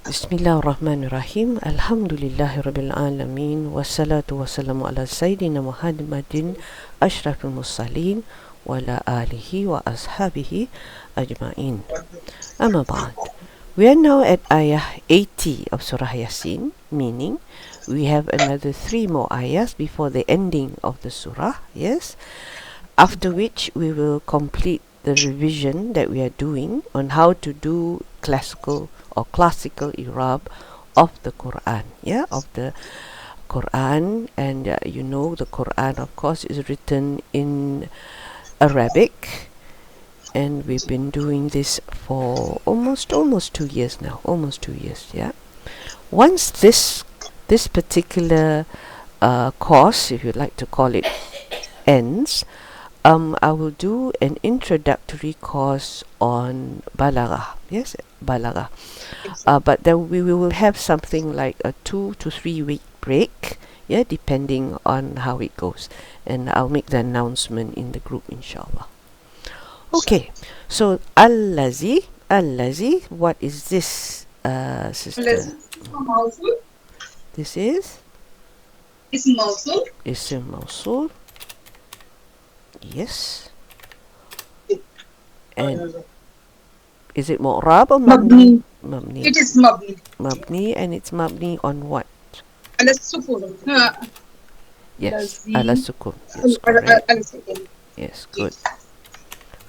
Bismillahirrahmanirrahim. Alhamdulillahirabbil alamin wassalatu wassalamu ala sayyidina Muhammadin asyrafil mursalin wa ala alihi wa ashabihi ajma'in. Amma ba'd. We are now at ayah 80 of Surah Yasin, meaning we have another 3 more ayahs before the ending of the surah, yes? After which we will complete the revision that we are doing on how to do classical Irab of the Quran, of the Quran. And you know, the Quran, of course, is written in Arabic, and we've been doing this for almost 2 years now, Once this particular course, if you'd like to call it, ends, I will do an introductory course on Balagha. Yes, Balagha. But then we will have something like a 2 to 3 week break, depending on how it goes. And I'll make the announcement in the group, inshallah. Okay, so Allazi, what is this, sister? This is? Ism Mawsul. Ism Mawsul. Yes. And is it mu'rab or mabni? Mabni. It is mabni. Mabni, and it's mabni on what? Ala sukun. Yes, ala sukun. Yes, correct. Yes, good.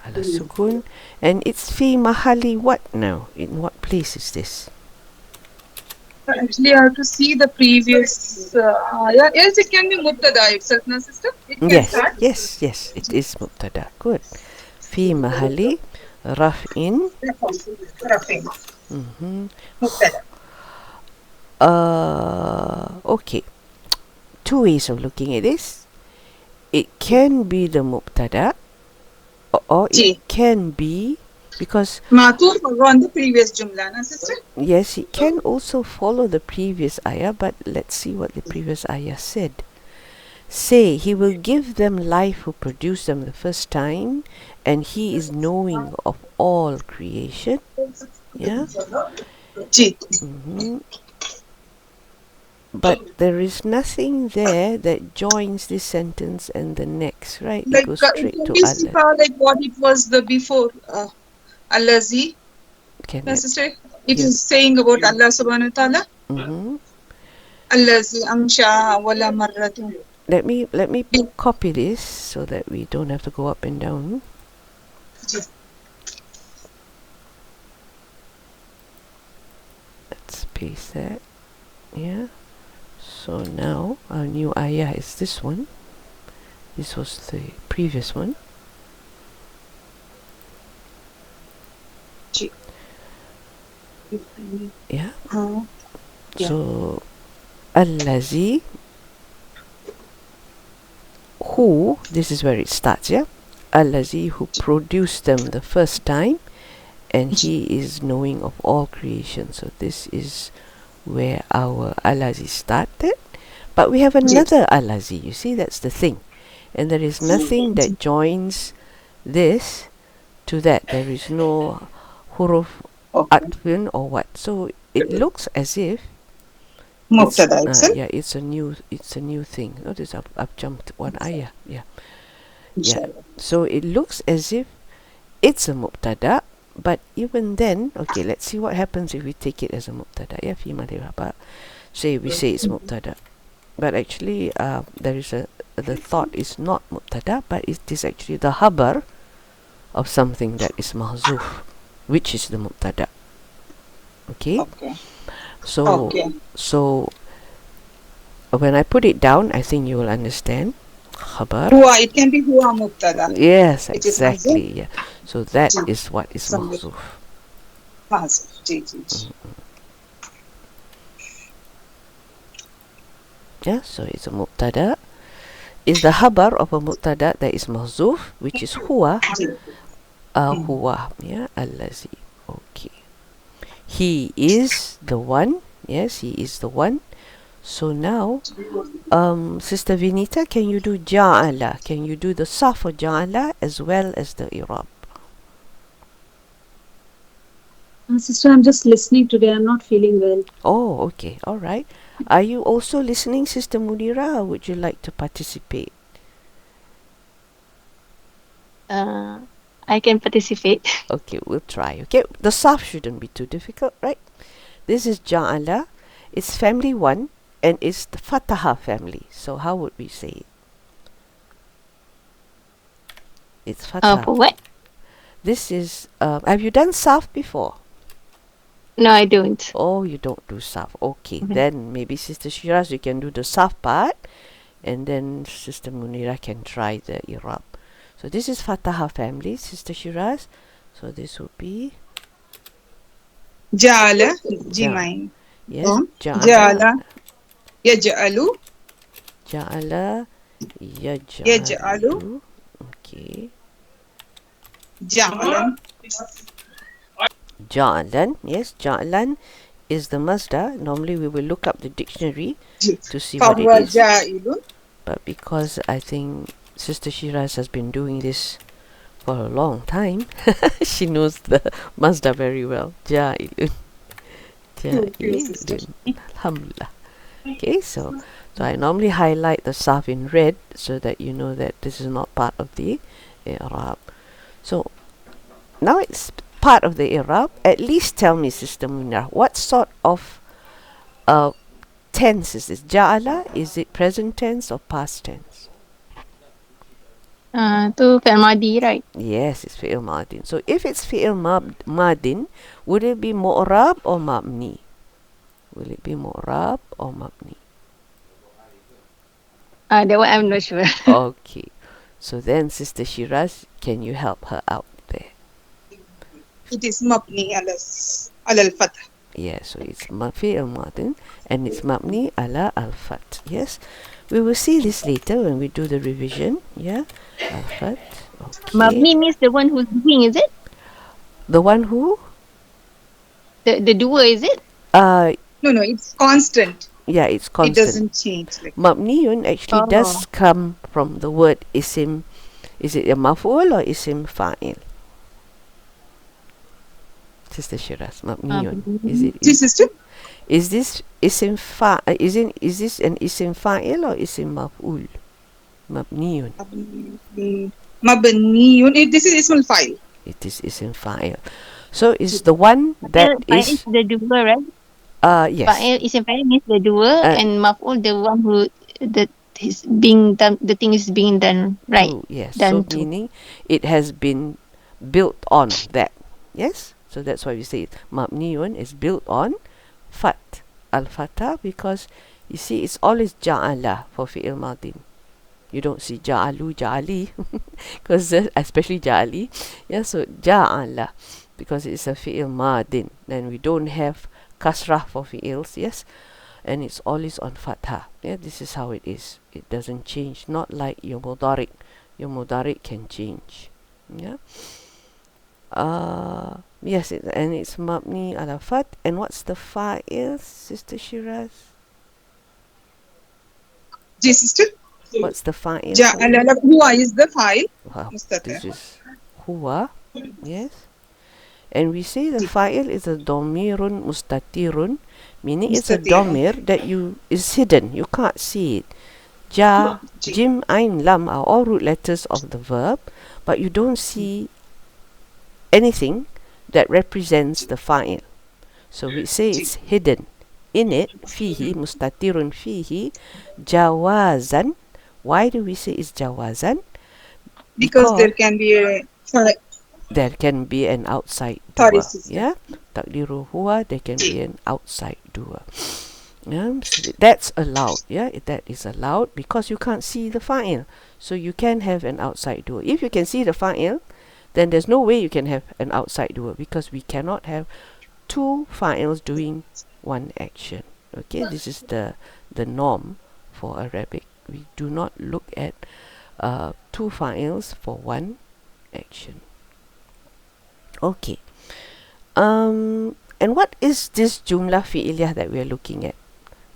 Ala sukun. And it's fi mahali what now? In what place is this? Actually, I have to see the previous ayah. Yes, it can be mubtada itself, na sister? Yes, it is mubtada. Good. Fi mahali raf'in. Okay. 2 ways of looking at this. It can be the mubtada, or it can be, because Matuf on the previous jumla, na sister? Yes, it can also follow the previous ayah, but let's see what the previous ayah said. Say, he will give them life who produced them the first time, and he is knowing of all creation. Yeah? But there is nothing there that joins this sentence and the next, right? Like, it goes straight to Allah. Like what it was the before Allazi. Sister, it is saying about Allah subhanahu wa ta'ala. Allazi amsha wala marratun. Let me copy this so that we don't have to go up and down. Let's paste that. Yeah. So now our new ayah is this one. This was the previous one. Yeah. So Allazi, who, this is where it starts, Allazi, who produced them the first time, and he is knowing of all creation. So this is where our Allazi started. But we have another Allazi, you see, that's the thing. And there is nothing that joins this to that. There is no huruf atfin or what. So it looks as if it's a new thing. Notice I've jumped one ayah. Yeah. So it looks as if it's a mubtada, but even then, okay, let's see what happens if we take it as a mubtada. Yeah, fi madhhab. Say we say it's mubtada, but actually there is the thought is not mubtada, but it is actually the habar of something that is mahzuf, which is the mubtada. Okay. So when I put it down, I think you will understand. Khabar. Huwa, it can be huwa mubtada. Yes, exactly. Yeah. So that is what is mahzuf. Yeah, so it's a mubtada. Is the habar of a mubtada that is mahzuf, which is huwa. Huwa. Yeah, allazi. Okay. He is the one. Yes, he is the one. So now, Sister Vinita, can you do ja'ala? Can you do the sarf for ja'ala as well as the i'rab? Sister, I'm just listening today. I'm not feeling well. Oh, okay. All right. Are you also listening, Sister Munira, or would you like to participate? I can participate. Okay, we'll try. Okay, the Sarf shouldn't be too difficult, right? This is Ja'ala. It's family 1 and it's the Fataha family. So how would we say it? It's Fataha. For what? This is, have you done Sarf before? No, I don't. Oh, you don't do Sarf. Okay, then maybe Sister Shiraz, you can do the Sarf part, and then Sister Munira can try the Irab. So this is Fataha family, Sister Shiraz. So this will be Ja'ala, Jimain. yes, Ja'ala, Yaj'alu, Ja'ala, Yaj'alu, Yaj'alu. Okay. Ja'alan. Ja'alan, yes, Ja'alan is the masdar. Normally we will look up the dictionary to see what it is. Ja'ilun. But because I think Sister Shiraz has been doing this for a long time, she knows the masdar very well. Ja'ilun. Ja'ilun. Alhamdulillah. Okay, so I normally highlight the Sarf in red so that you know that this is not part of the I'rab. So now it's part of the I'rab. At least tell me, Sister Munira, what sort of tense is this? Ja'ala, is it present tense or past tense? To fi'l madi, right? Yes, it's fi'il madin. So if it's fi'il madin, would it be mu'rab or mabni? Will it be mu'rab or mabni? That one I'm not sure. Okay. So then, Sister Shiraz, can you help her out there? It is mabni ala al-fath. Yes, so it's fi'il madin and it's mabni ala al-fath. Yes, we will see this later when we do the revision. Yeah, al-fath. Okay. Mabni means the one who's doing, is it? The one who? The doer, is it? No, it's constant. Yeah, it's constant. It doesn't change. Mabniyun actually does come from the word isim. Is it a maf'ul or isim fa'il? Sister Shiraz, mabniyun. Is this isim is this an isim fa'il or isim maf'ul? Mabniyun. Mabniyun. This is ismul fa'il. It is isim fa'il. So it's the one that is the doer, right? Yes. Fa'il, isim fa'il means the doer, and maf'ul the one who is being done. The thing is being done, right? Yes. Done so meaning it has been built on that. Yes. So that's why we say it. Mabniyun is built on fat al-fatah, because you see it's always ja'ala for fi'il madin. You don't see ja'alu, ja'ali, because especially ja'ali. Yeah. So ja'ala, because it's a fi'il madin, then we don't have kasrah for fi'ils, yes, and it's always on fathah. Yeah, this is how it is. It doesn't change, not like your mudari. Your mudari can change. Yeah. Yes, and it's mabni ala fath. And what's the fa'il, Sister Shiraz? Yes, sister. What's the fa'il? Ja'ala, huwa is the fa'il. Wow, this is huwa. Yes. And we say the fa'il is a domirun mustatirun, meaning it's a domir that is hidden. You can't see it. Ja, jim, ain, lam are all root letters of the verb, but you don't see anything that represents the fa'il. So we say it's hidden. In it, fihi, mustatirun fihi, jawazan. Why do we say it's jawazan? Because there can be an outside doer. Yeah, takdiru huwa, there can be an outside doer. Yeah, so that's allowed. Yeah, that is allowed because you can't see the fa'il, so you can have an outside doer. If you can see the fa'il, then there's no way you can have an outside doer, because we cannot have two fa'ils doing one action. Okay, this is the norm for Arabic. We do not look at two fa'ils for one action. Okay. And what is this jumla fi'iliyah that we are looking at?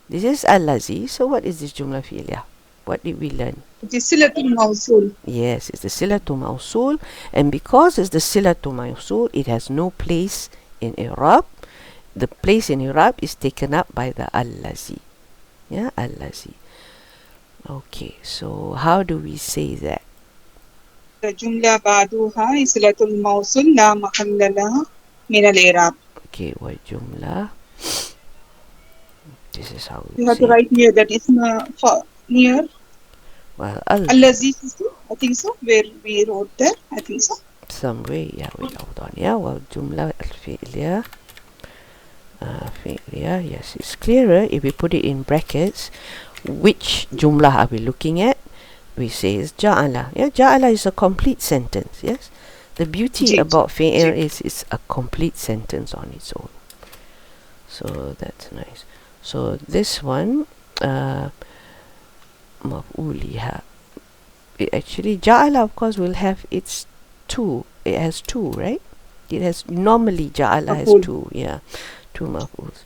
This is allazi. So what is this jumla fi'iliyah? What did we learn? It is silatul mawsul. Yes, it's the silatul mawsul, and because it's the silatul mawsul, it has no place in I'rab, the place in I'rab is taken up by the allazi. Yeah, allazi. Okay, so how do we say that? The jumla ba'duha silatul mawsul la mahalla laha min al-i'rab. Okay, wa jumla. This is how we You have say to write near that isma near well, allazi, I think so, where we wrote there, I think so. some way. Yeah, wait, hold on. Yeah, well, jumla al-fi'liya. Fi'liya, yes, it's clearer if we put it in brackets. Which jumlah are we looking at? We say is ja'ala. Yeah, ja'ala is a complete sentence. Yes, the beauty about fi'il is it's a complete sentence on its own. So that's nice. So this one, maf'uliha. Actually, ja'ala, of course, will have its two. It has two, right? It has normally ja'ala has two. Yeah, two maf'uls.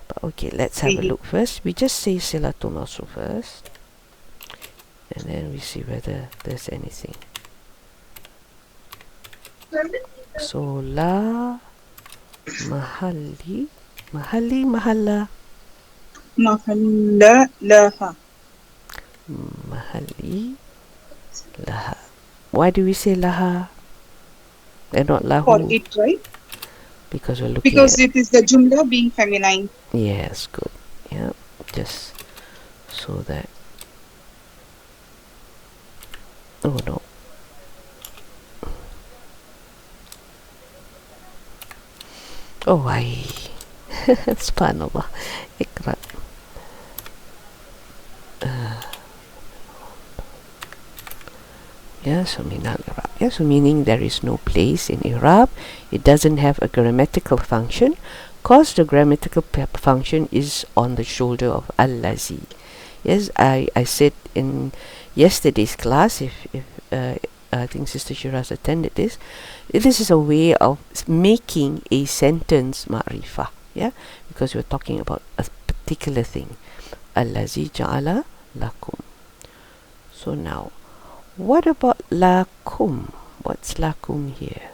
But okay, let's have a look first. We just say silatul mawsul first, and then we see whether there's anything. So la mahali mahalla Mahalla laha. mahali laha. Why do we say laha and not lahu? For it, right? Because we're looking Because at it is the jumla being feminine. yes, good. Yeah, just so that. Oh no. Oh, I. Subhanallah. Ikra. Yeah, so I'rab. Yeah, so meaning there is no place in I'rab. It doesn't have a grammatical function, cause the grammatical function is on the shoulder of allazi. Yes, I said in yesterday's class, if I think Sister Shiraz attended this, this is a way of making a sentence ma'rifah. Yeah, because we're talking about a particular thing. Allazi ja'ala lakum. So now, what about lakum? What's lakum here?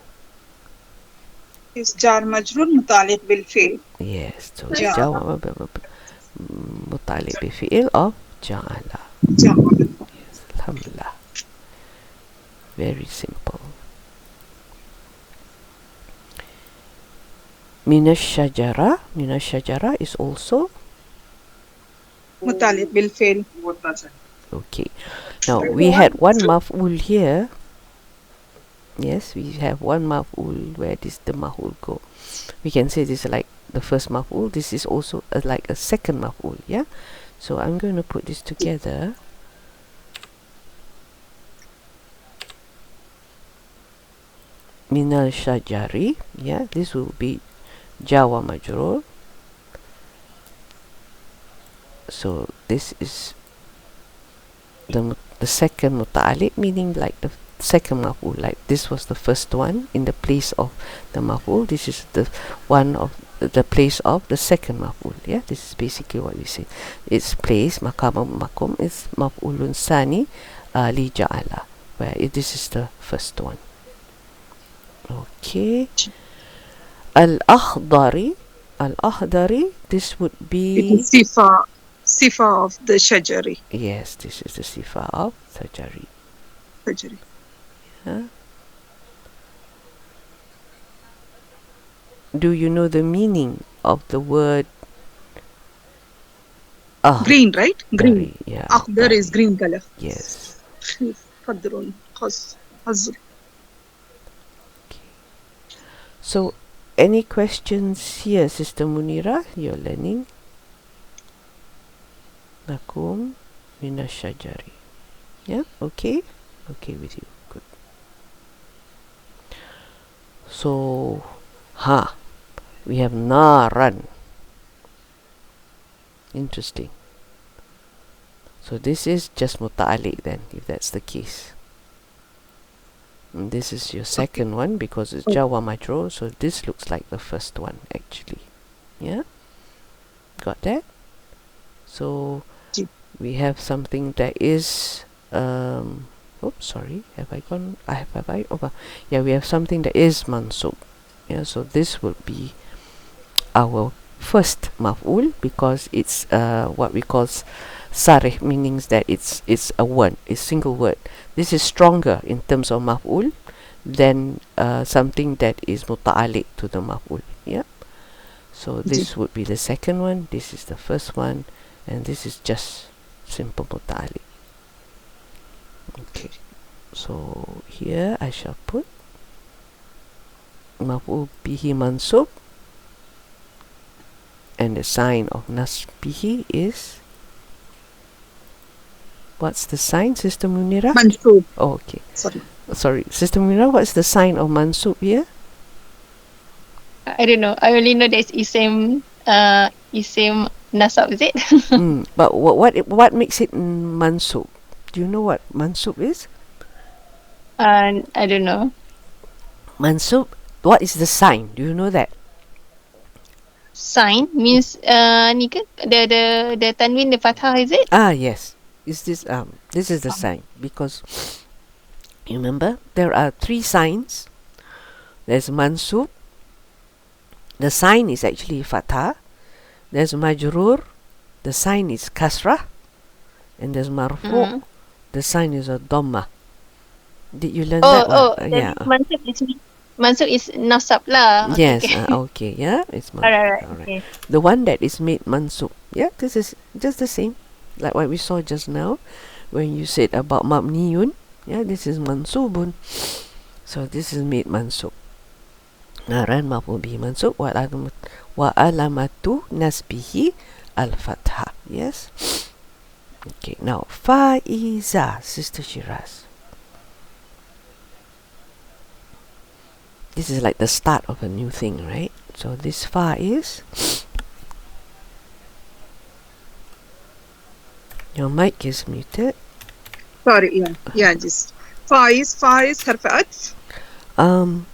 Is jar majrur mutaliq bil fi'l. Yes, so jawab mutaliq bi fi'il of ja'ala. Yes, alhamdulillah. Very simple. Minash shajara is also Mutaliq bil fi'l. okay. Now we had one maf'ul here. Yes, we have one maf'ul. Where does the maf'ul go? We can say this is like the first maf'ul. This is also like a second maf'ul. Yeah. So I'm going to put this together. Minal shajari. Yeah, this will be Jawa majrur. So this is the second muta'alliq, meaning like the second maf'ul, like this was the first one in the place of the maf'ul. This is the one of the place of the second maf'ul. Yeah, this is basically what we say. Its place, makum is maf'ulun sani li ja'ala, where this is the first one. Okay. Al-akhdari, this would be It is sifa of the shajari. yes, this is the sifa of shajari. Yeah. Do you know the meaning of the word Green, right? Green. Yeah. Akhdar is green color. Yes. Fadrun. Hazr. So, any questions here, Sister Munira? You're learning. Nakum minashajari. Yeah, okay? Okay with you. Good. So, we have naran. Interesting. So this is just muta'alliq then, if that's the case. And this is your second one because it's Jawa majrur, so this looks like the first one actually. Yeah? Got that? So we have something that is oops, sorry, have I gone? Have I over? Yeah, we have something that is mansub. Yeah, so this will be our first maf'ul because it's what we call sarih, meaning that it's a word, a single word. This is stronger in terms of maf'ul than something that is muta'alliq to the maf'ul. Yeah. So this would be the second one, this is the first one, and this is just simple muta'alliq. Okay. So here I shall put maf'ul bihi mansub, and the sign of nasbihi is, what's the sign, Sister Munira? Mansub. Oh, okay. Sorry, Sister Munira, what's the sign of mansub here? I don't know. I only know there's isim nasab, is it? But what makes it mansub? Do you know what mansub is? I don't know. Mansub, what is the sign? Do you know that? Sign means ni ke the tanwin, the fathah, is it? Yes. Is this this is the sign, because you remember there are three signs. There's mansub. The sign is actually fathah. There's majrur. The sign is kasrah. And there's marfu. The sign is a dhamma. Did you learn that one? Yeah. Mansub is nasab lah. Yes. Okay. Yeah. It's mansub. Alright. Okay. The one that is made mansub. Yeah. This is just the same, like what we saw just now, when you said about mabniyun. Yeah. This is mansubun. So this is made mansub. Naran maf'ul bihi mansub wa alamatu nasbihi al-fathah. Yes. Okay. Now faiza, Sister Shiraz. This is like the start of a new thing, right? So this fa is, your mic is muted. Sorry, yeah, just fa is harf atf.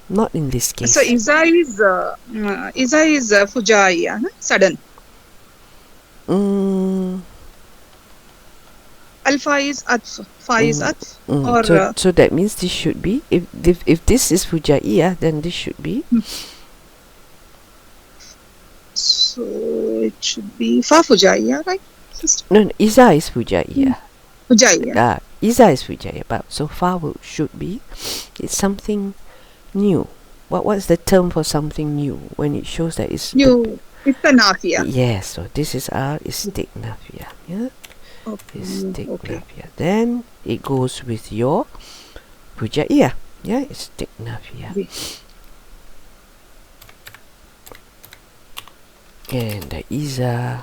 Not in this case. So iza is fujaiya, sudden. Alpha is atf, fa is atf, or so that means this should be, if this is fujaiyah, then this should be. So it should be fa fujaiya, right? No, iza is fujaiyah. Fujaiya. Iza is fujaiyah, but so fa should be. It's something new. What's the term for something new when it shows that it's new? It's a nafiya. Yes. So this is our istiqnafiya. Yeah. Okay. Istiqnafiya. Then it goes with your fujaiyah. Yeah. Istiqnafiya. And the iza.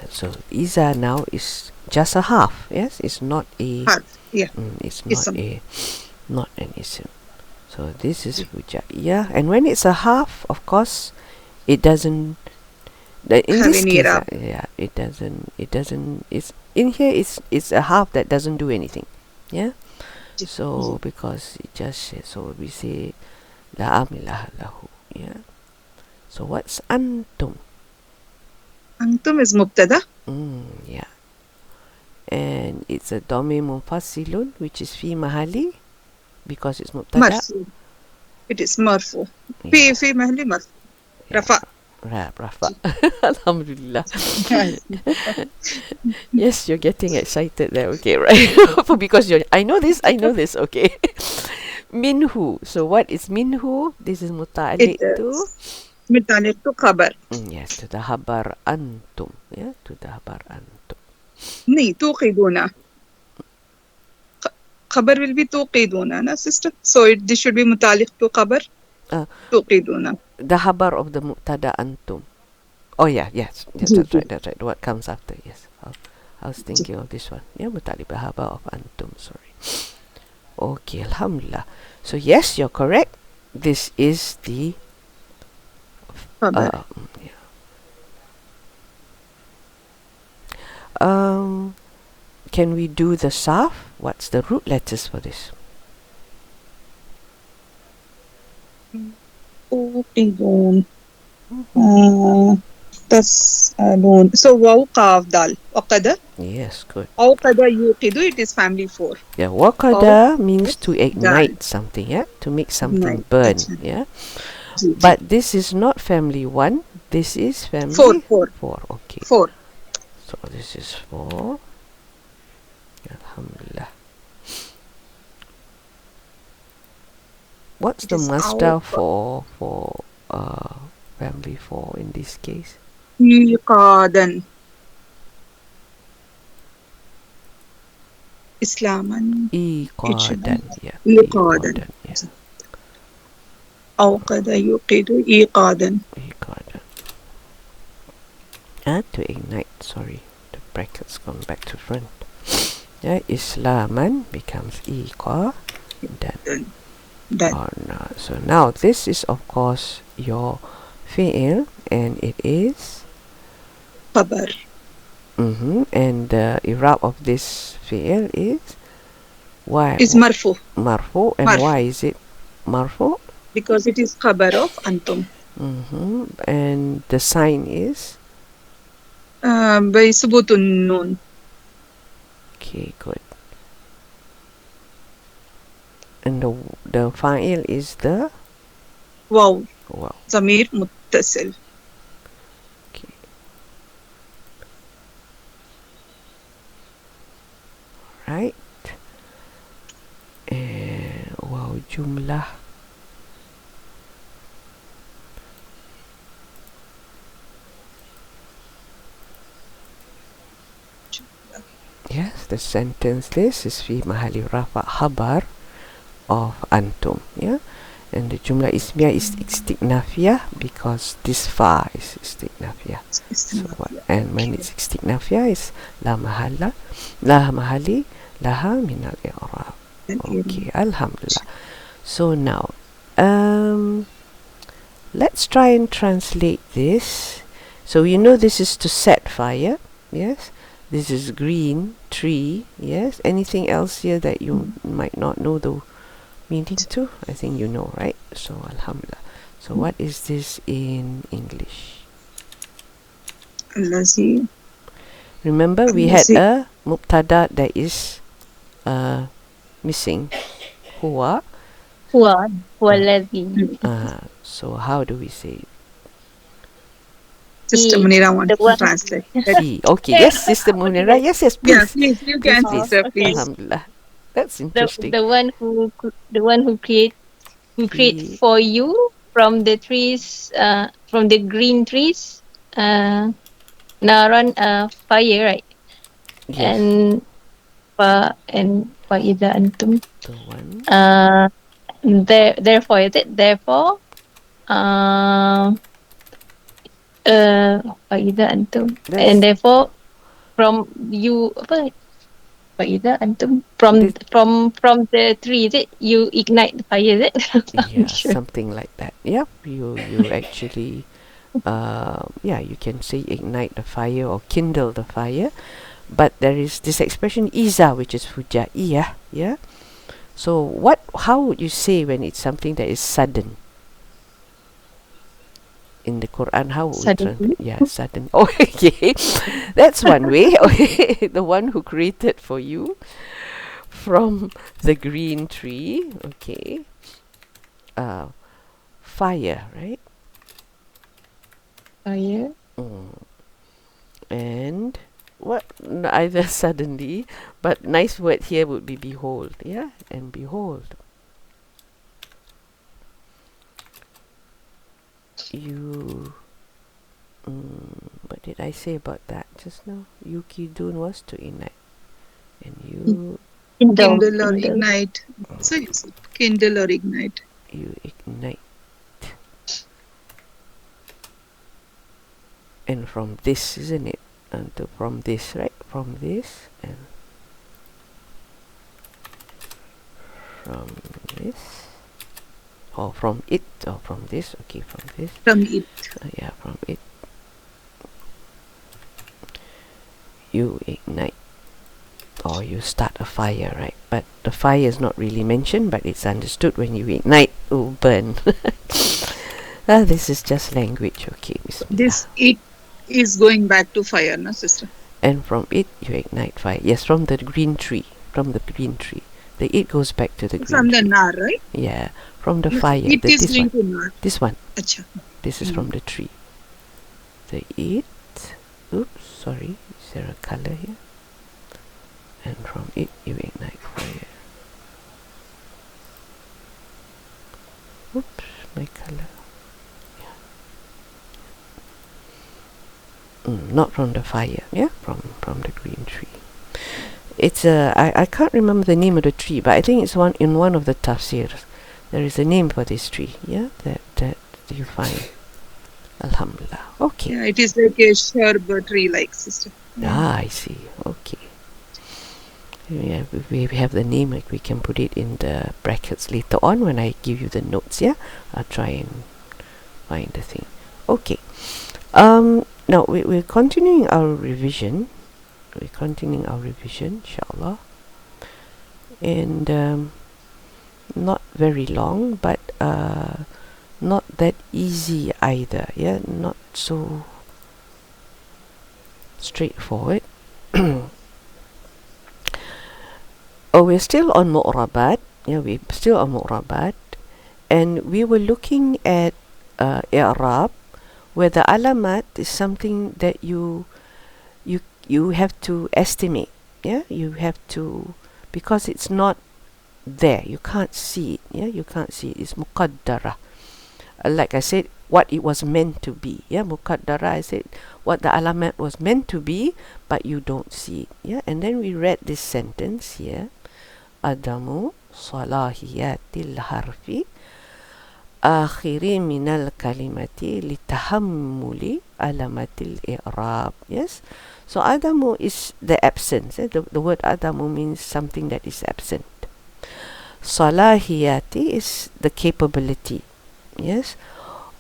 So iza now is just a half. Yes, it's not a half. Yeah. It's not an ism. So this is fujaiyah, and when it's a half, of course, it doesn't. In this case, it doesn't. It's in here. It's a half that doesn't do anything. Yeah. So because it just says, so we say la amilah lahu. Yeah. So what's antum? Antum is mubtada. Yeah. And it's a dhamir munfasilun, which is fi mahali, because it's mubtada. Marfu. It is marfu. Fi mahali marfu. Rafa. Rafa. Alhamdulillah. Yes, you're getting excited there. Okay, right? Because I know this. Okay. Minhu. So what is minhu? This is muta'alliq to. Muta'alliq to khabar. Yes, to the khabar antum. Yeah, to the khabar antum. توقدون. Khabar will be توقدون, na sister? So this should be متعلق to khabar. توقدون. The khabar of the mubtada antum. Oh yeah, yes, that's right. What comes after? Yes, I was thinking of this one. Yeah, muta'alliq khabar of antum. Sorry. Okay, alhamdulillah. So yes, you're correct. This is the can we do the sarf? What's the root letters for this? Noon. So waw qaf dal. Waqada. Yes, good. Awqada yuqidu. It is family 4. Yeah, waqada means to Dal. ignite something, yeah, to make something Ignite. burn, Achha. yeah. Ji, ji. But this is not family 1. This is 4. family 4. 4. Okay. 4. So this is 4. Alhamdulillah. What's It the is masdar awq. for family 4 in this case? Iqadan. Islaman. It should be. Iqadan, yeah. Iqadan. Iqadan, yeah. Awqada yuqidu. Iqadan. Iqadan. To ignite, sorry. The brackets gone back to front. Yeah, Islaman becomes Iqadan. Done. Oh, no. So now this is of course your fi'il, and it is Khabar. and the i'rab of this fi'il is why Is marfu. marfu, and Marfu. why is it marfu? Because it is khabar of antum. And the sign is By subutun noon. okay, good. And the fa'il is the Wow. wow. Zamir muttasil. Okay. Right. Wow, jumlah. Yes, the sentence this is fi mahali rafa khabar of antum, yeah. And the jumlah ismiyah is istiqnafiyah because this fa is istiqnafiyah. So what? And when it's istiqnafiyah is la mahali laha min al-i'rab. Okay, alhamdulillah. So now let's try and translate this. So you know this is to set fire, yes. This is green tree, yes. Anything else here that you might not know the meaning to? I think you know, right? So alhamdulillah. So what is this in English? Allazi. Remember we had a mubtada that is missing. Huwa. Huwa alladhi. So how do we say it? Sister Munira wants the to one- translate. Okay, yes, Sister Munira. Yes, Yeah, please. please, you can, Please. sister, please. Alhamdulillah. That's The interesting. one who create for you from the trees, from the green trees, naran, fire, right? Yes. And فإذا أنتم The one. therefore is it therefore فإذا أنتم and therefore from you apa فإذا أنتم from the tree is it you ignite the fire is it? Yeah, Sure. something like that. Yep, you actually you can say ignite the fire or kindle the fire, but there is this expression iza, which is fujaiyah, yeah. So how would you say when it's something that is sudden in the Quran? How would Suddenly? sudden. Oh, okay, that's one way. Okay, the one who created for you from the green tree. Okay, fire, right? Fire. And what? Either suddenly, but nice word here would be behold, yeah, and behold. You. What did I say about that just now? Yukidun was to ignite, and you Kindle or ignite. So is it kindle or ignite? you ignite. And from this, isn't it? And from this, right? From this and from this, or from it, or from this. Okay, from this. From it. Yeah, from it. You ignite, or you start a fire, right? But the fire is not really mentioned, but it's understood when you ignite, burn. This is just language. Okay, bismillah. This it is going back to fire, no, sister? And from it you ignite fire. Yes, from the green tree. From the green tree. The it goes back to the green From tree. the nar, right? Yeah, from the fire. It is This going one. to nar. This one. Acha. This is from the tree. The it. Oops, sorry. Is there a color here? And from it you ignite fire. Oops, my color. Not from the fire, yeah, from the green tree. It's I can't remember the name of the tree, but I think it's in one of the tafsirs. There is a name for this tree, yeah, that you find. Alhamdulillah. Okay. Yeah, it is like a shrub tree, like, sister. Ah, I see. Okay. Yeah, we have the name, like we can put it in the brackets later on when I give you the notes. Yeah, I'll try and find the thing. Okay. Now we're continuing our revision. Inshallah. And not very long, but not that easy either. Yeah, not so straightforward. We're still on mu'rabat. Yeah, we're still on mu'rabat, and we were looking at i'rab, where the alamat is something that you have to estimate. Yeah, you have to, because it's not there, you can't see it. Yeah, you can't see it. It's muqaddara. Like I said, what it was meant to be. Yeah, muqaddara, I said what the alamat was meant to be, but you don't see it. Yeah, and then we read this sentence here: Adamu salahiyatil harfi akhiri minal kalimati litahammuli alamatil i'rab. Yes, so adamu is the absence. The word adamu means something that is absent. Salahiyati is the capability, yes,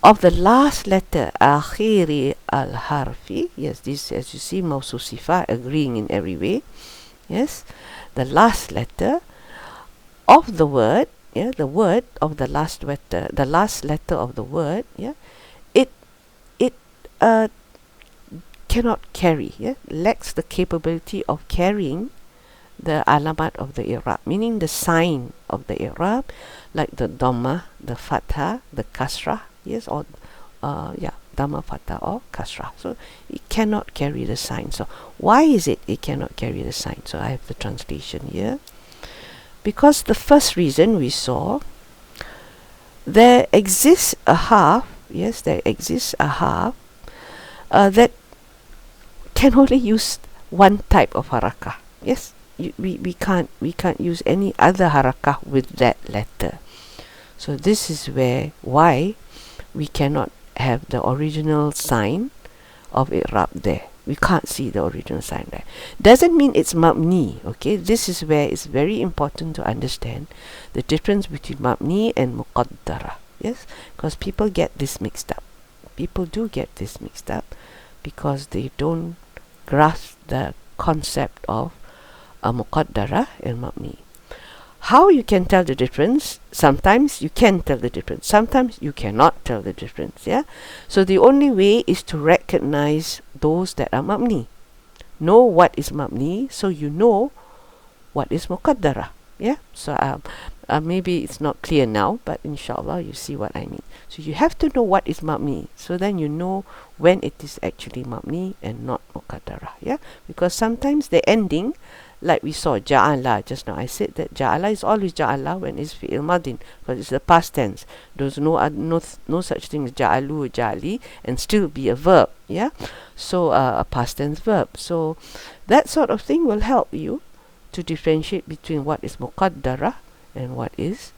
of the last letter, akhiri al-harfi. Yes, this, as you see, mawsuf sifa, agreeing in every way. Yes, the last letter of the word, yeah, the word of the last letter of the word, yeah, it cannot carry, yeah, lacks the capability of carrying the alamat of the i'rab, meaning the sign of the i'rab, like the dhamma, the fatha, the kasra, yes, or dhamma, fatha, or kasra. So it cannot carry the sign. So why is it cannot carry the sign? So I have the translation here. Because the first reason we saw, there exists a half, yes, there exists a half that can only use one type of harakah. Yes, we can't use any other harakah with that letter. So this is why we cannot have the original sign of i'rab there. We can't see the original sign there. Doesn't mean it's mabni. Okay, this is where it's very important to understand the difference between mabni and muqaddara. Yes, because people get this mixed up. People do get this mixed up because they don't grasp the concept of a muqaddara and mabni. How you can tell the difference? Sometimes you can tell the difference. Sometimes you cannot tell the difference. Yeah. So the only way is to recognize those that are mabni. Know what is mabni, so you know what is muqaddara. Yeah. So maybe it's not clear now, but inshallah you see what I mean. So you have to know what is mabni, so then you know when it is actually mabni and not muqaddara. Yeah. Because sometimes the ending, like we saw ja'ala just now, I said that ja'ala is always ja'ala when it's fi'il madin, because it's the past tense. There's no such thing as ja'alu, ja'ali, and still be a verb. Yeah, so a past tense verb. So that sort of thing will help you to differentiate between what is muqaddara and what is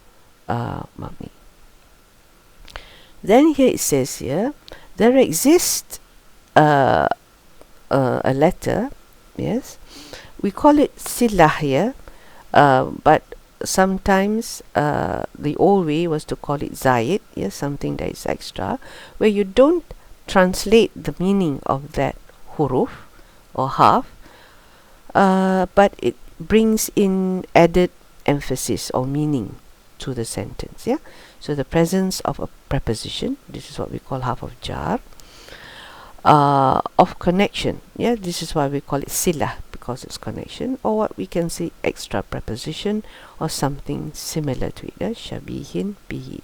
mabni. Then here it says here, there exists a letter, yes, we call it silah here, but sometimes the old way was to call it zaid, yes, something that is extra, where you don't translate the meaning of that huruf or half, but it brings in added emphasis or meaning to the sentence. Yeah, so the presence of a preposition, this is what we call half of jar, of connection. Yeah, this is why we call it silah, because it's connection, or what we can say extra preposition or something similar to it. Yeah? Shabihin bihi.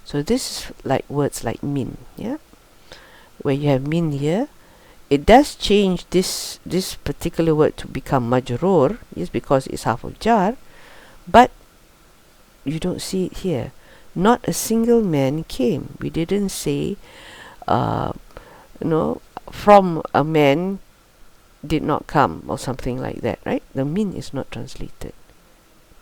So this is like words like min. Yeah, where you have min here, it does change this particular word to become majroor, yes, because it's half of jar, but you don't see it here. Not a single man came. We didn't say from a man did not come or something like that, right? The min is not translated,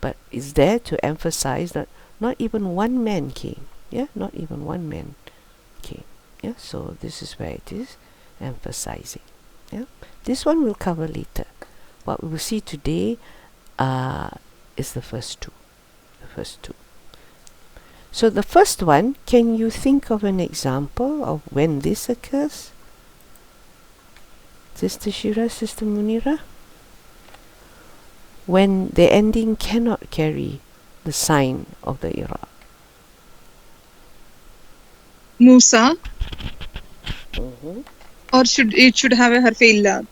but it's there to emphasize that not even one man came. Yeah, not even one man came. Yeah, so this is where it is emphasizing. Yeah, this one we'll cover later. What we will see today is the first two. So the first one, can you think of an example of when this occurs? Sister Shira, Sister Munira? When the ending cannot carry the sign of the Irab. Musa. Or it should have a harf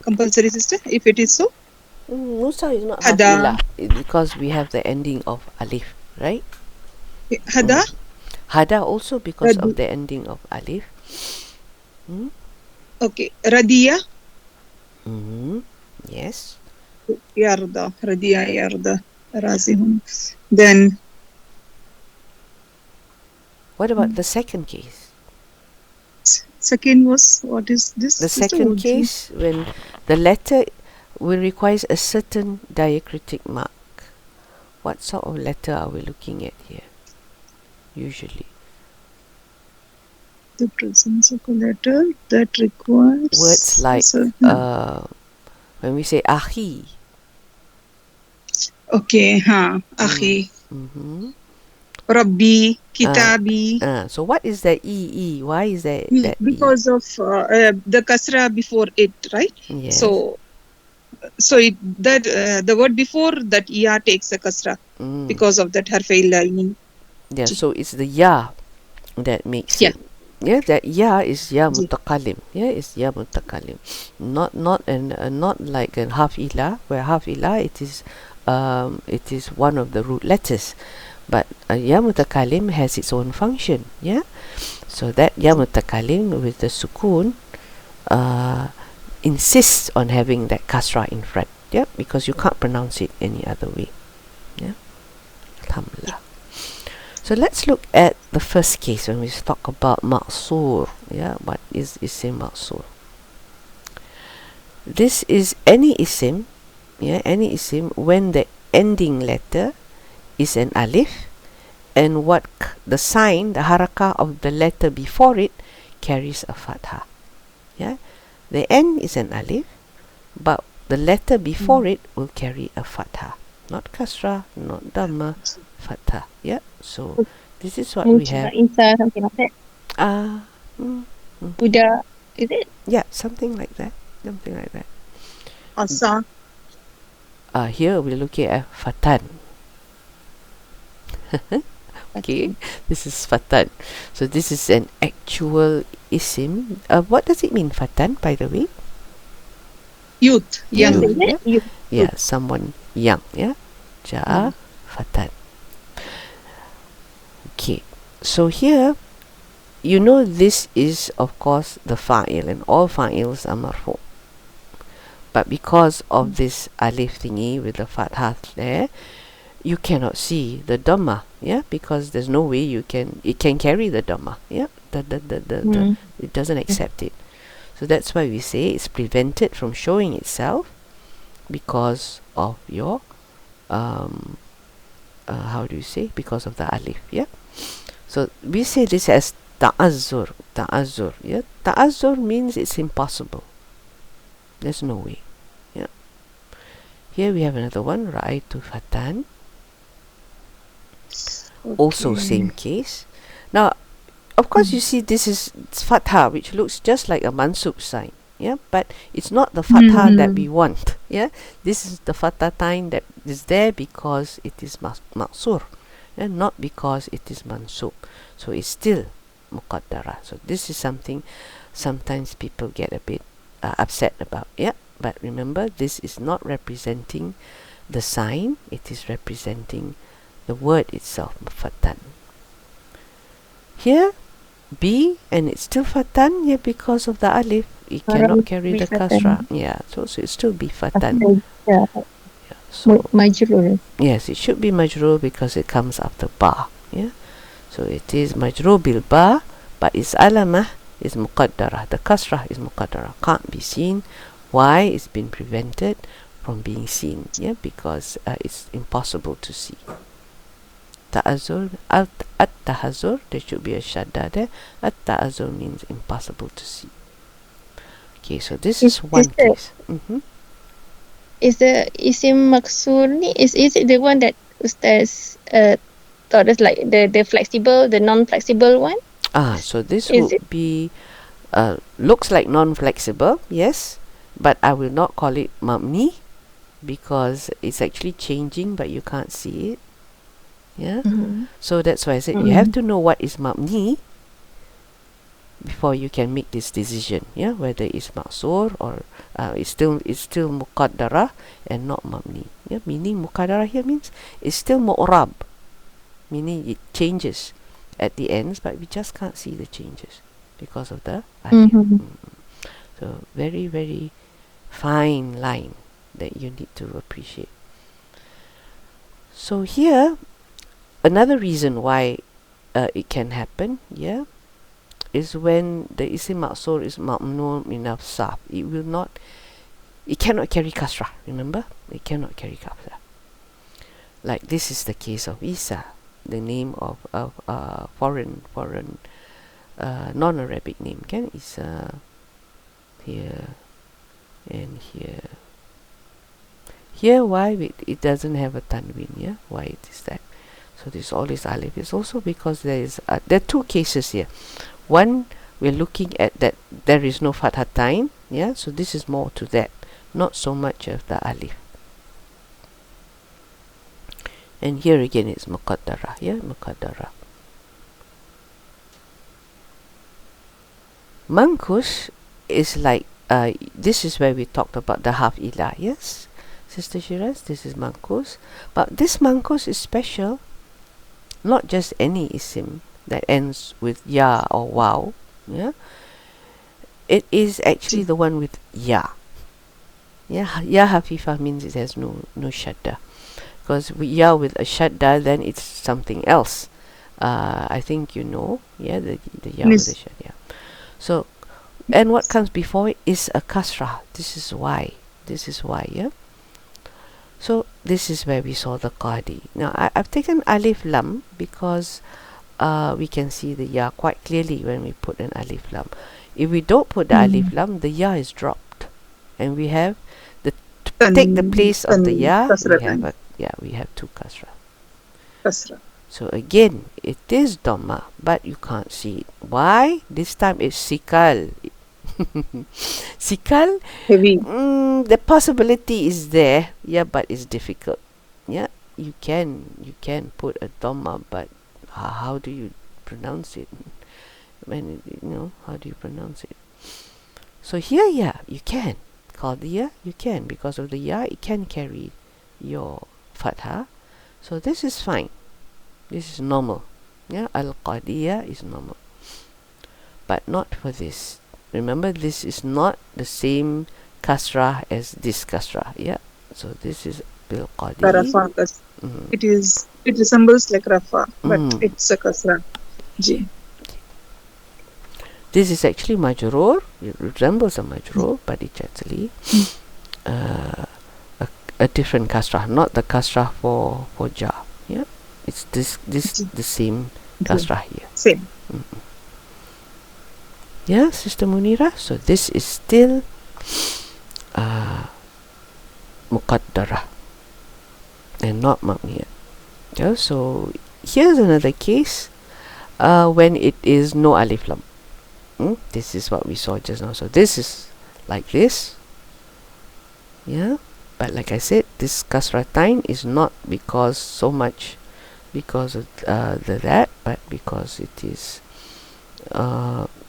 compulsory, sister, if it is so? Musa is not Hada. because we have the ending of alif, right? Hada? Hada also because of the ending of alif. Okay. Radiya? Yes. Yarda. Radiya, yarda. Razihun. Then. What about the second case? Second was, what is this? The second case, when the letter will require a certain diacritic mark. What sort of letter are we looking at here? Usually. The presence of a letter that requires words like when we say ahi. Okay, ahi. Rabbi, Kitabi. So what is the E? Why is that? Because of the kasra before it, right? Yes. So the word before that ya takes a kasra because of that harf. Yeah. So it's the ya that makes it. Yeah, that ya is ya mutaqallim. Yeah, it's ya mutaqallim. Not like a half ilah, where half ilah it is one of the root letters. But ya mutakalim has its own function, yeah. So that ya mutakalim with the sukun insists on having that kasra in front, yeah, because you can't pronounce it any other way, yeah. Alhamdulillah. So let's look at the first case when we talk about maqsoor, yeah. What is isim maqsoor? This is any isim, yeah, any isim when the ending letter is an alif, and what the sign, the harakah of the letter before it carries a fatha. Yeah, the end is an alif, but the letter before it will carry a fatha, not kasra, not dhamma, fatha. Yeah, so this is what we have. Isa, something like that. Buddha, is it? Yeah, something like that. Something like that. Asa. Here we're looking at fatan. Okay, this is fatan. So this is an actual isim. What does it mean, fatan, by the way? Youth, young. Yeah, someone young. Yeah, ja'a fatan. Okay, so here, this is of course the fa'il, and all fa'ils are marfu. But because of this alif thingy with the fathah there, you cannot see the dhamma, yeah, because there's no way it can carry the dhamma, yeah, it doesn't accept it. So that's why we say it's prevented from showing itself because of your how do you say, because of the alif, yeah. So we say this as ta'azzur, yeah. Ta'azzur means it's impossible, there's no way, yeah. Here we have another one, ra'aytu fatan. Also same case. Now of course you see this is fatha, which looks just like a mansub sign, yeah, but it's not the fatha that we want, yeah. This is the fatha sign that is there because it is maqsur, and not because it is mansub. So it's still muqaddara. So this is something sometimes people get a bit upset about. Yeah, but remember, this is not representing the sign, it is representing the word itself, fatan. Here B, and it's still fatan, yeah, because of the alif, it cannot carry the kasra. Yeah, so it still be fatan. Yeah. Yeah, so Majrur. yes, it should be majrur because it comes after ba. Yeah, so it is majrur bil ba, but its alamah is muqaddara. The kasrah is muqaddara, can't be seen. Why? It's been prevented from being seen. Yeah, because it's impossible to see. Ta'azur, at-tahazur, there should be a shadda there. At-ta'azur means impossible to see. Okay, so this is one case. Is the isim maksur ni, is it the one that Ustaz taught us, like the flexible, the non-flexible one? So this would be looks like non-flexible, yes, but I will not call it mabni because it's actually changing, but you can't see it. Yeah, so that's why I said you have to know what is mabni before you can make this decision. Yeah, whether it's maksur or it's still muqaddara and not mabni. Yeah, meaning muqaddara here means it's still mu'rab, meaning it changes at the ends, but we just can't see the changes because of the alif. So very, very fine line that you need to appreciate. So here, another reason why it can happen, yeah, is when the isim maksur is mamnun min sarf. It cannot carry kasrah. Remember, it cannot carry kasrah. Like this is the case of Isa, the name of foreign non-Arabic name. Can Isa here and here. Here, why it doesn't have a tanwin? Yeah, why it is that? So this all is alif. It's also because there are two cases here. One, we're looking at that there is no fathatain. Yeah, so this is more to that, not so much of the alif. And here again it's muqaddara. Yeah, muqaddara. Mankus is like this is where we talked about the half ilah. Yes, Sister Shiraz, this is mankus, but this mankus is special. Not just any isim that ends with ya or wow. Yeah, it is actually the one with ya. Yeah, ya hafifah means it has no shadda. Because ya with a shadda, then it's something else. I think you know. Yeah, the ya with a shadda. Yeah. So, and what comes before it is a kasrah. This is why. Yeah. So this is where we saw the qadi. Now I've taken alif lam because we can see the ya quite clearly when we put an alif lam. If we don't put the alif lam, the ya is dropped, and we have to take the place of the ya. We have two kasra. So again, it is dhamma, but you can't see it. Why? This time it's sikal. Sikal, heavy. The possibility is there, yeah, but it's difficult. Yeah, you can put a dhamma, but how do you pronounce it? When how do you pronounce it? So here, yeah, you can. Qadiyah, you can, because of the ya, it can carry your fatha. So this is fine. This is normal. Yeah, al-qadiyah is normal, but not for this. Remember, this is not the same kasrah as this kasrah. Yeah, so this is bil qadi. It resembles like rafa, but it's a kasrah. Ji. This is actually majrur. It resembles a majrur, but it's actually a different kasrah, not the kasrah for ja. Yeah, it's this the same kasrah here. Same. Yeah, Sister Munira. So this is still muqaddara and not mabniyah. Yeah, so here's another case when it is no alif lam. This is what we saw just now. So this is like this. Yeah, but like I said, this kasratain is not because of that, but because it is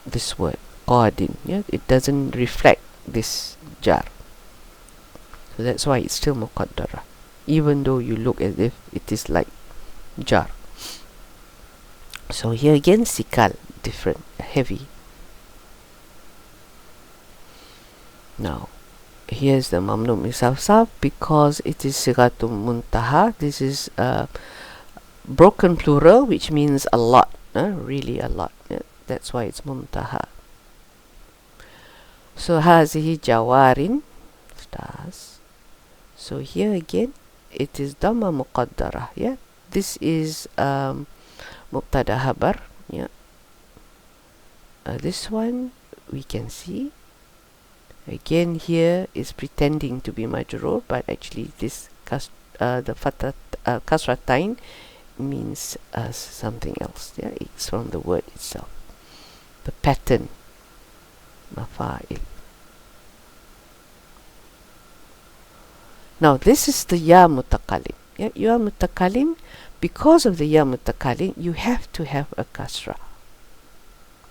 this word qadin. Yeah, it doesn't reflect this jar, so that's why it's still muqaddara, even though you look as if it is like jar. So here again, sikal, different, heavy. Now here's the mamnu misafsaf, because it is sigatum muntaha. This is broken plural, which means a lot, really a lot. That's why it's muntaha. So hazihi jawarin, stars. So here again, it is dhamma muqaddara. Yeah, this is mubtada habar. Yeah, this one we can see. Again, here is pretending to be majrur, but actually this the kasratain means something else. Yeah, it's from the word itself. The pattern, mafa'il. Now this is the ya mutakalim. Yeah, ya mutakalim. Because of the ya mutakalim, you have to have a kasra.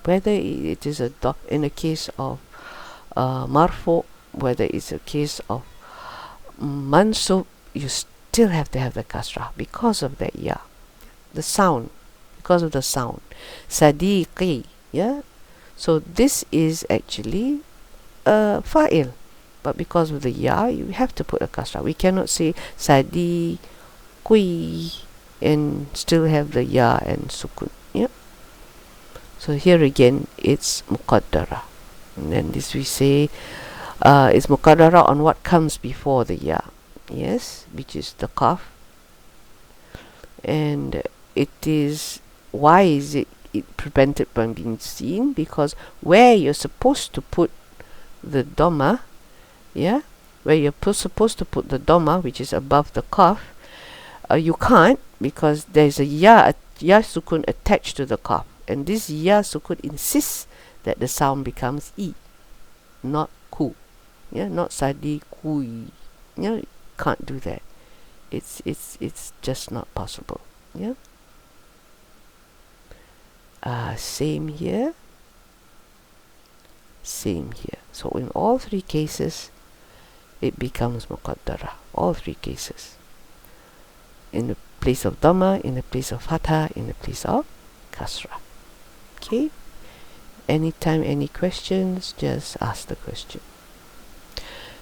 Whether it is in a case of marfu, whether it's a case of mansub, you still have to have the kasra because of that ya. The sound, because of the sound. Sadiqi, yeah. So this is actually fa'il, but because of the ya, you have to put a kasra. We cannot say sadiqi and still have the ya and sukun. Yeah. So here again, it's muqaddara. And then this we say is muqaddara on what comes before the ya, yes, which is the qaf. And it is, why is it prevented from being seen? Because where you're supposed to put the dhamma, yeah, where you're supposed to put the dhamma, which is above the qaf, you can't, because there's a ya sukun attached to the qaf, and this ya sukun insists that the sound becomes e, not ku. Yeah, not sadi kui. Yeah, you can't do that. It's just not possible. Yeah. Same here. Same here. So in all three cases, it becomes muqaddara. All three cases. In the place of dhamma, in the place of fatha, in the place of kasra. Okay. Anytime, any questions, just ask the question.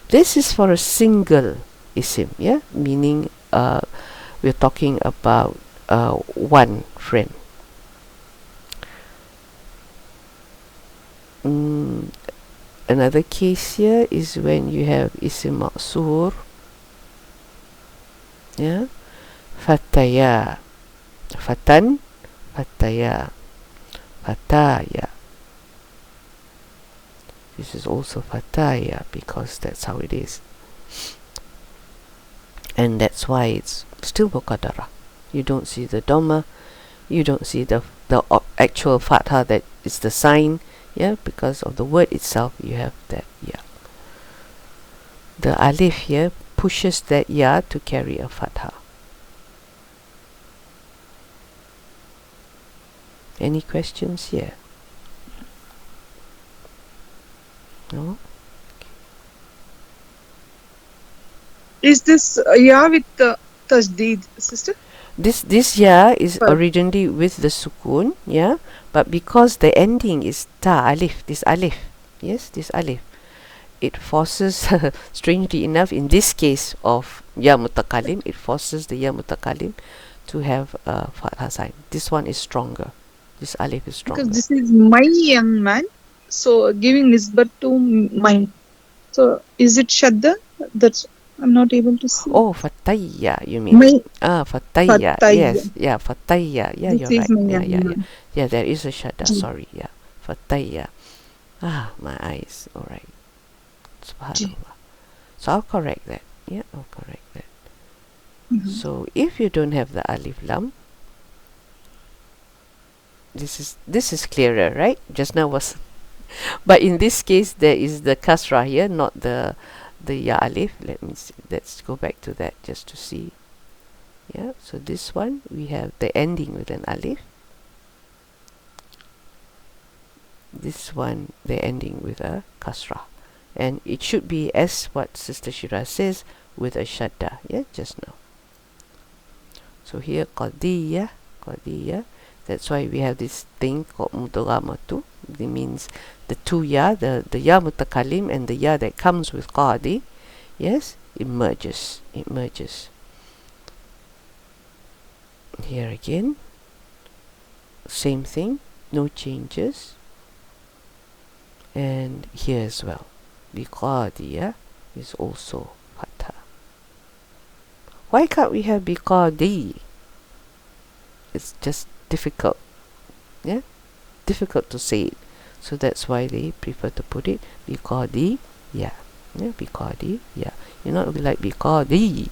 This is for a single isim, yeah, meaning we're talking about one friend. Another case here is when you have isim maqsur, yeah, fataya, fatan, fataya, fataya. This is also fataya because that's how it is, and that's why it's still muqaddara. You don't see the dhamma, you don't see the actual fatha that is the sign, yeah, because of the word itself. You have that ya. The alif here pushes that ya to carry a fatha. Any questions here? No? Is this ya with the tajdeed, sister? This ya is originally with the sukun, yeah, but because the ending is ta alif, this alif, yes, this alif, it forces, strangely enough, in this case of ya mutakalim, it forces the ya mutakalim to have a fatha sign. This one is stronger. This alif is stronger. Because this is my young man, so giving nisbat to mine. So is it shadda? That's I'm not able to see. Oh, fatayya, you mean? Fatayya. Yes, yeah, fatayya. Yeah, this you're right. Yeah, Yeah, yeah, there is a shadda. Sorry, yeah, fatayya. My eyes. All right. Subhanallah. So I'll correct that. Yeah, I'll correct that. So if you don't have the alif lam, this is clearer, right? Just now was, but in this case there is the kasra here, not the ya alif. Let me see. Let's go back to that just to see. Yeah, so this one we have the ending with an alif. This one, they're ending with a kasra. And it should be as what Sister Shira says, with a shadda, yeah, just now. So here, qadiyya, that's why we have this thing called mudghamatu. It means the two ya, the ya mutakalim and the ya that comes with qadi, yes, it merges. Here again, same thing, no changes. And here as well, biqadiya is also fatha. Why can't we have biqadi? It's just difficult, yeah, difficult to say it. So that's why they prefer to put it biqadi, yeah, biqadi, yeah. You're not like biqadi.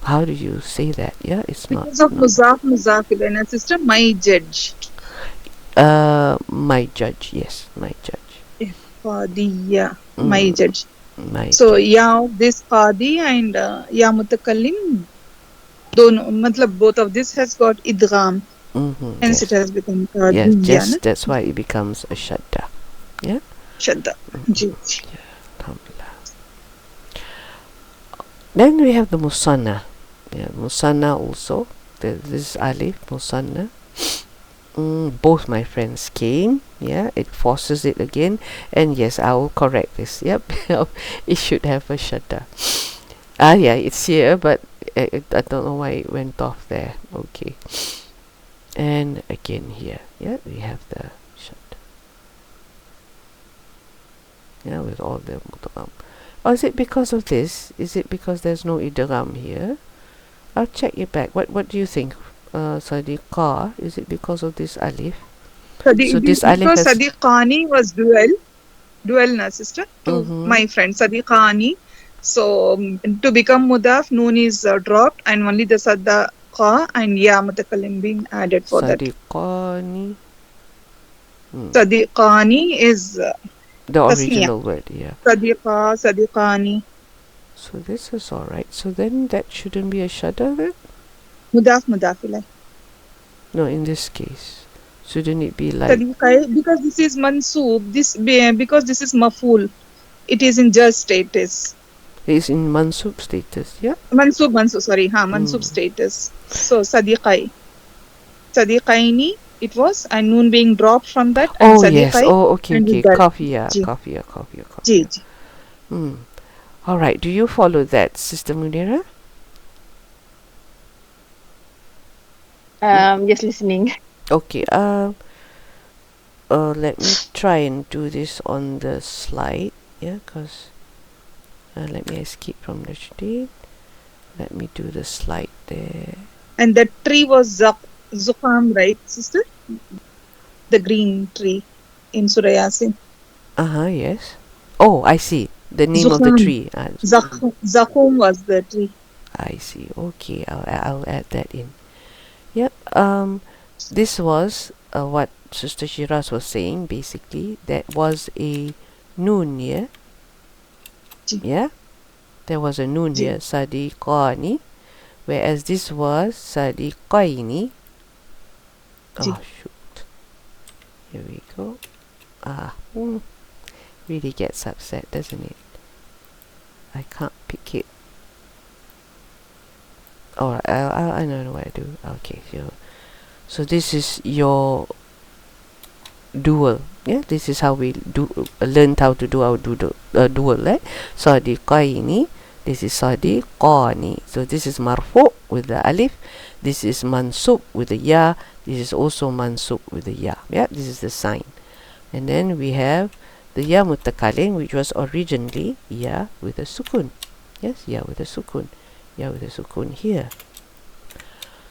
How do you say that? Yeah, it's Because not. of muzaf ilayna, sister, my judge. My judge, yes, my judge. Qadiyya, my judge. My So judge. ya, this qadi and ya mutakallim, both of this has got idgham. Hence it Yes, has become yes, qadiyya, just that's why it becomes a shadda. Yeah. shadda. Ji. Alhamdulillah. Then we have the musanna. Yeah, musanna also. This alif musanna. Both my friends came. Yeah, it forces it again. And yes, I will correct this. Yep, it should have a shadda. Yeah, it's here, but I don't know why it went off there. Okay. And again here, yeah, we have the shadda. Yeah, with all the mudgham. Or is it because of this? Is it because there's no idgham here? I'll check it back. What do you think, Sadiqa? Is it because of this alif? So this alif Because has... Sadiqani was dual na, sister, to my friend Sadiqani. So to become mudaf, noon is dropped and only the sadaqa and ya mutakallim being added for Sadiqani. that. Sadiqani is The tasniya. original word, yeah. Sadiqa, Sadiqani. So this is alright. So then that shouldn't be a shadda then? Mudaf ilay. No, in this case. Shouldn't it be like... Sadiqai, because this is mansoob, because this is maful, it is in just status. It's in mansub status, yeah? Mansoob, sorry, mansoob status. So Sadiqai. Sadiqaini, it was, and noon being dropped from that. Oh, and yes. Sadiqai, Oh, okay. and with Kafiya, Ji. kafiya. Ji, ji. Alright, do you follow that, Sister Munira? Just listening. Okay, let me try and do this on the slide, yeah, because let me escape from the sheet. Let me do the slide there. And the tree was Zuqam, right, sister? The green tree in Surah Yasin. Yes. Oh, I see. The name of the Zuqam. tree. Zakum was the tree. I see. Okay, I'll add that in. Yep. This was what Sister Shiraz was saying. Basically, that was a noon, yeah. Yeah, there was a noon here, Sadiqani, whereas this was Sadiqaini. Oh shoot! Here we go. Really gets upset, doesn't it? I can't pick it. Alright, I don't know what I do. Okay, so this is your dual. Yeah, this is how we learned how to do our dual, right? Sadiqaini. This is Sadiqani. So this is marfu with the alif. This is mansub with the ya. This is also mansub with the ya. Yeah, this is the sign. And then we have the ya mutakalim, which was originally ya with a sukun. Yes, ya with a sukun. Ya with a sukun here.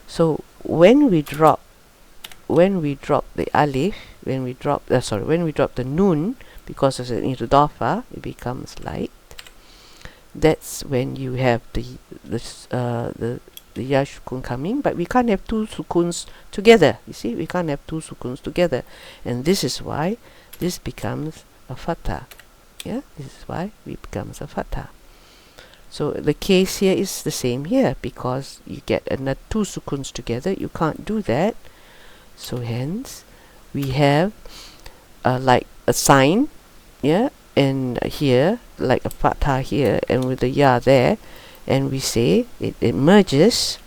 So when we drop the alif, when we drop the noon, because of the idafa, it becomes light. That's when you have the ya sukun coming, but we can't have two sukuns together. You see, we can't have two sukuns together, and this is why this becomes a fatha. Yeah, this is why it becomes a fatha. So the case here is the same here, because you get another two sukuns together. You can't do that. So hence we have like a sign, yeah, and here like a fatha here, and with the ya there, and we say it merges,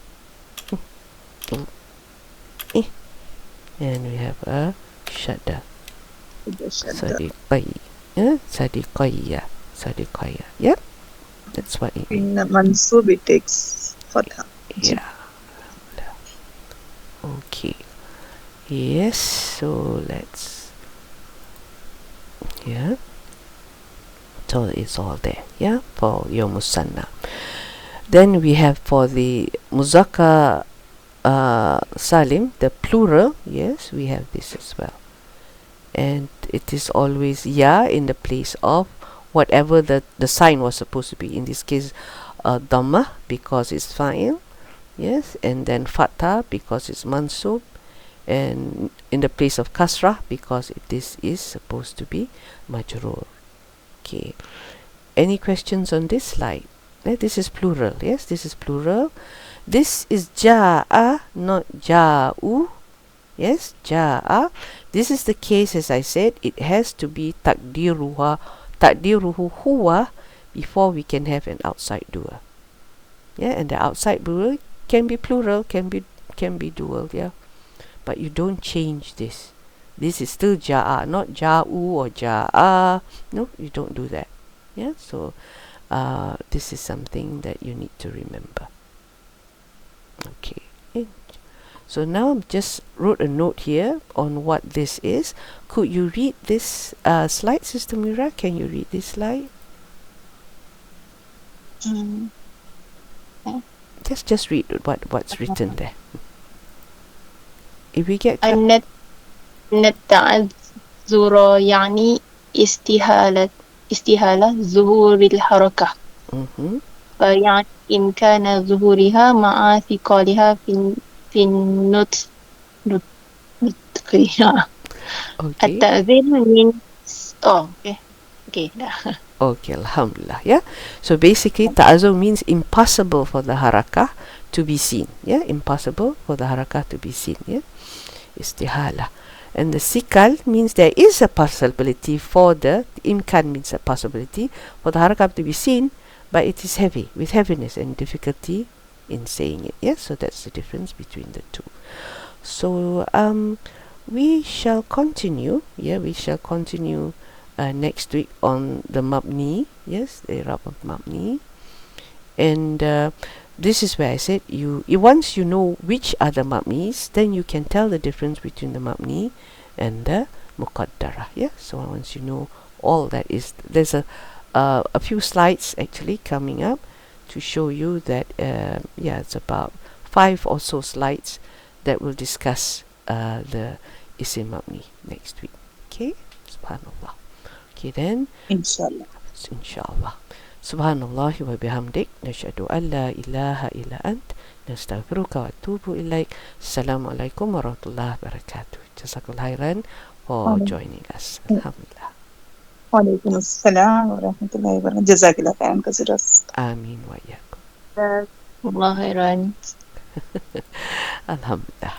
and we have a shadda. Sadiqai, yeah, sadiqaya, sadiqaya, yeah, that's what it means. In mansub it takes fatha. Yeah. Okay. Yes, so let's, yeah, so it's all there, yeah, for your musanna. Then we have for the muzakkar salim, the plural, yes, we have this as well, and it is always ya in the place of whatever the sign was supposed to be. In this case, dhamma because it's fa'il, yes, and then fatha because it's mansub, and in the place of kasrah because this is supposed to be majroor. Okay, any questions on this slide? This is plural, yes, this is plural. This is ja'a, not ja'u, yes, ja'a. This is the case, as I said, it has to be takdiruhu huwa before we can have an outside doer, yeah, and the outside doer can be plural, can be dual, yeah, but you don't change this. This is still ja'a, not ja'u or ja'a. No, you don't do that, yeah. So this is something that you need to remember. Okay, so now I've just wrote a note here on what this is. Could you read this slide, Sister Mira? Can you read this slide? Just read what's written there. If we get التعذر يعني استهالة ظهور الحركة، فيعني إمكان ظهورها مع ثقلها في النطق. التعذير means okay. Okay, alhamdulillah, yeah. So basically ta'azur means impossible for the harakah to be seen, yeah, impossible for the harakah to be seen, yeah, istihala. And the sikal means there is a possibility for the imkan means a possibility for the harakah to be seen, but it is heavy, with heaviness and difficulty in saying it, yeah. So that's the difference between the two. So we shall continue, yeah, next week on the mabni, yes, the Irab of mabni, and this is where I said once you know which are the mabnis, then you can tell the difference between the mabni and the muqaddara, yeah. So once you know all that is, there's a few slides actually coming up to show you that yeah, it's about 5 or so slides that will discuss the isim mabni next week. Okay, subhanallah. Okay then, inshallah. Subhanallah wa bihamdik, nashhadu an la ilaha illa ant, nastaghfiruka wa atubu ilaik. Assalamu alaikum wa rahmatullahi wa barakatuh. Jazakallah khairan for joining us. Alhamdulillah. Wa alaikum assalam wa rahmatullahi wa barakatuh. Jazakallah khairan kaseeran. Amin wa iyyakum. Allah khairan. Alhamdulillah.